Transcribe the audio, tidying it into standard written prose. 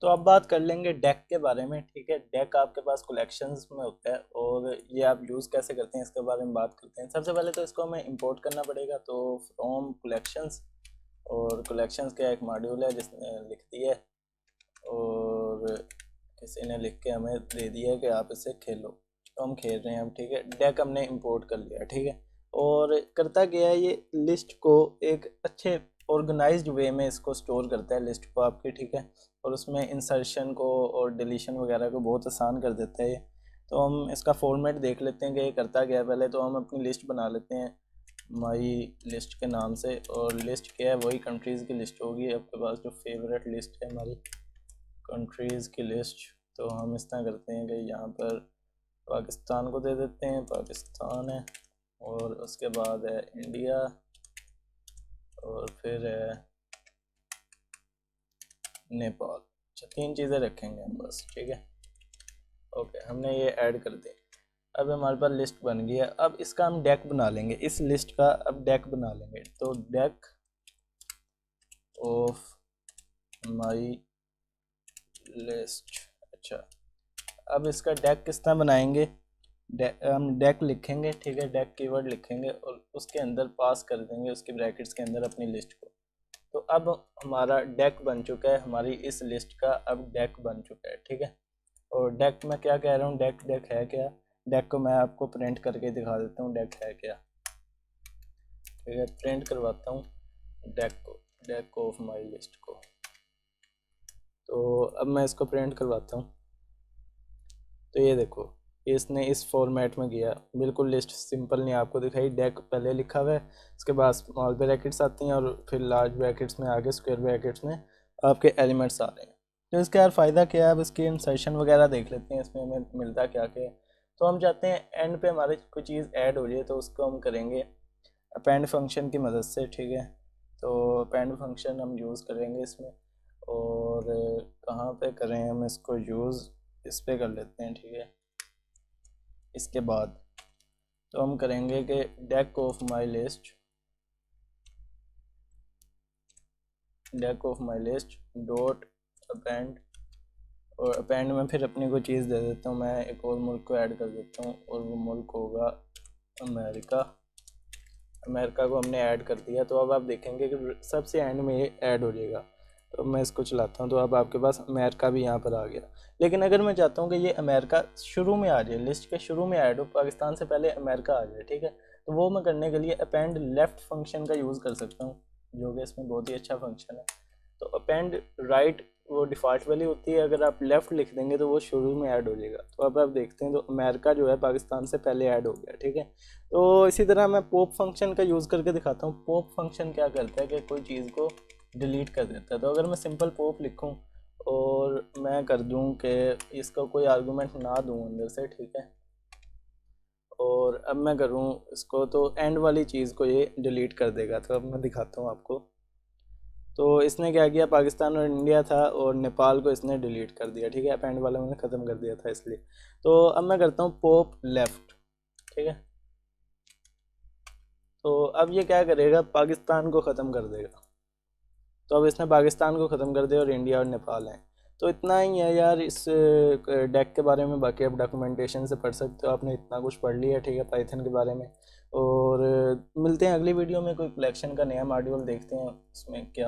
तो अब बात कर लेंगे डेक के बारे में। ठीक है, डेक आपके पास कलेक्शंस में होता है और ये आप यूज़ कैसे करते हैं इसके बारे में बात करते हैं। सबसे पहले तो इसको हमें इंपोर्ट करना पड़ेगा, तो फ्रॉम कलेक्शंस, और कलेक्शंस का एक मॉड्यूल है जिसने लिख दिया है और किसी ने लिख के हमें दे दिया है कि आप इसे खेलो, तो हम खेल रहे हैं अब। ठीक है, डेक हमने इंपोर्ट कर लिया। ठीक है, और करता क्या है, ये लिस्ट को एक अच्छे ऑर्गेनाइज्ड वे में इसको स्टोर करता है लिस्ट को आपकी। ठीक है, और उसमें इंसर्शन को और डिलीशन वगैरह को बहुत आसान कर देता है ये। तो हम इसका फॉर्मेट देख लेते हैं कि ये करता क्या है। पहले तो हम अपनी लिस्ट बना लेते हैं माई लिस्ट के नाम से, और लिस्ट क्या है, वही कंट्रीज़ की लिस्ट होगी आपके पास, जो फेवरेट लिस्ट है हमारी कंट्रीज़ की लिस्ट। तो हम इस तरह करते हैं कि यहाँ पर पाकिस्तान को दे देते हैं, पाकिस्तान है, और उसके बाद है इंडिया, और फिर है नेपाल। अच्छा, तीन चीज़ें रखेंगे हम बस। ठीक है, ओके, हमने ये ऐड कर दी। अब हमारे पास लिस्ट बन गई है। अब इसका हम डेक बना लेंगे, इस लिस्ट का अब डेक बना लेंगे। तो डेक ऑफ माई लिस्ट। अच्छा, अब इसका डेक किस तरह बनाएंगे, हम डेक लिखेंगे। ठीक है, डेक कीवर्ड लिखेंगे और उसके अंदर पास कर देंगे, उसके ब्रैकेट्स के अंदर अपनी लिस्ट को। तो अब हमारा डेक बन चुका है, हमारी इस लिस्ट का अब डेक बन चुका है। ठीक है, और डेक मैं क्या कह रहा हूँ, डेक डेक है क्या, डेक को मैं आपको प्रिंट करके दिखा देता हूँ डेक है क्या। ठीक है, प्रिंट करवाता हूँ डेक को, डेक ऑफ माई लिस्ट को। तो अब मैं इसको प्रिंट करवाता हूँ। तो ये देखो, इसने इस फॉर्मेट में किया, बिल्कुल लिस्ट सिंपल नहीं आपको दिखाई। डेक पहले लिखा हुआ है, उसके बाद स्मॉल ब्रैकेट्स आती हैं और फिर लार्ज ब्रैकेट्स में आगे स्क्वायर ब्रैकेट्स में आपके एलिमेंट्स आ रहे हैं। तो इसका यार फ़ायदा क्या है, अब इसकी इंसर्शन वगैरह देख लेते हैं, इसमें हमें मिलता क्या क्या है। तो हम चाहते हैं एंड पे हमारे कोई चीज़ ऐड हो जाए, तो उसको हम करेंगे अपेंड फंक्शन की मदद से। ठीक है, तो अपेंड फंक्शन हम यूज़ करेंगे इसमें, और कहाँ पे करें हम इसको यूज़, इस पे कर लेते हैं। ठीक है, इसके बाद तो हम करेंगे कि deck of my list, deck of my list dot append, और अपेंड में फिर अपनी कोई चीज़ दे देता हूँ, मैं एक और मुल्क को ऐड कर देता हूँ, और वो मुल्क होगा अमेरिका। अमेरिका को हमने ऐड कर दिया। तो अब आप देखेंगे कि सबसे एंड में ये ऐड हो जाएगा। तो मैं इसको चलाता हूँ, तो अब आपके पास अमेरिका भी यहाँ पर आ गया। लेकिन अगर मैं चाहता हूँ कि ये अमेरिका शुरू में आ जाए, लिस्ट के शुरू में ऐड हो, पाकिस्तान से पहले अमेरिका आ जाए। ठीक है, तो वो मैं करने के लिए अपेंड लेफ्ट फंक्शन का यूज़ कर सकता हूँ, जो कि इसमें बहुत ही अच्छा फंक्शन है। तो अपेंड राइट वो डिफ़ॉल्ट वैल्यू होती है, अगर आप लेफ़्ट लिख देंगे तो वो शुरू में ऐड हो जाएगा। तो अब आप देखते हैं, तो अमेरिका जो है पाकिस्तान से पहले ऐड हो गया। ठीक है, तो इसी तरह मैं पॉप फंक्शन का यूज़ करके दिखाता हूँ। पॉप फंक्शन क्या करता है कि कोई चीज़ को डिलीट कर देता है। तो अगर मैं सिंपल पॉप लिखूँ और मैं कर दूँ कि इसका कोई आर्गूमेंट ना दूँ अंदर से, ठीक है, और अब मैं करूँ इसको, तो एंड वाली चीज़ को ये डिलीट कर देगा। तो अब मैं दिखाता हूँ आपको। तो इसने क्या किया, पाकिस्तान और इंडिया था और नेपाल को इसने डिलीट कर दिया। ठीक है, अपेंड वाला मैंने ख़त्म कर दिया था इसलिए। तो अब मैं करता हूँ पॉप लेफ़्ट। ठीक है, तो अब ये क्या करेगा, पाकिस्तान को ख़त्म कर देगा। तो अब इसने पाकिस्तान को ख़त्म कर दिया और इंडिया और नेपाल हैं। तो इतना ही है यार इस डेक के बारे में। बाकी आप डॉक्यूमेंटेशन से पढ़ सकते हो, आपने इतना कुछ पढ़ लिया। ठीक है, पाइथन के बारे में। और मिलते हैं अगली वीडियो में, कोई कलेक्शन का नया मॉड्यूल देखते हैं उसमें क्या